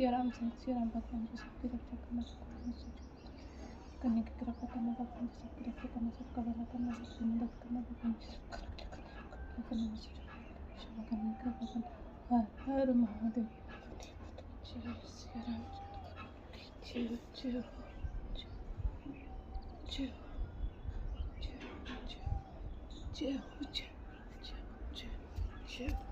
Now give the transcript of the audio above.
सियाराम भगवान की सबकी रक्षा करना, करने की कृपा करना, भगवान की सबकी रक्षा करना, सबका भला करना, सबकी मदद करना, भगवान की सबका रक्षा करना, क्षमा करने की कृपा करना। हर हर महादेव। जय श्री राम। जय जय जय जय जय जय जय जय जय।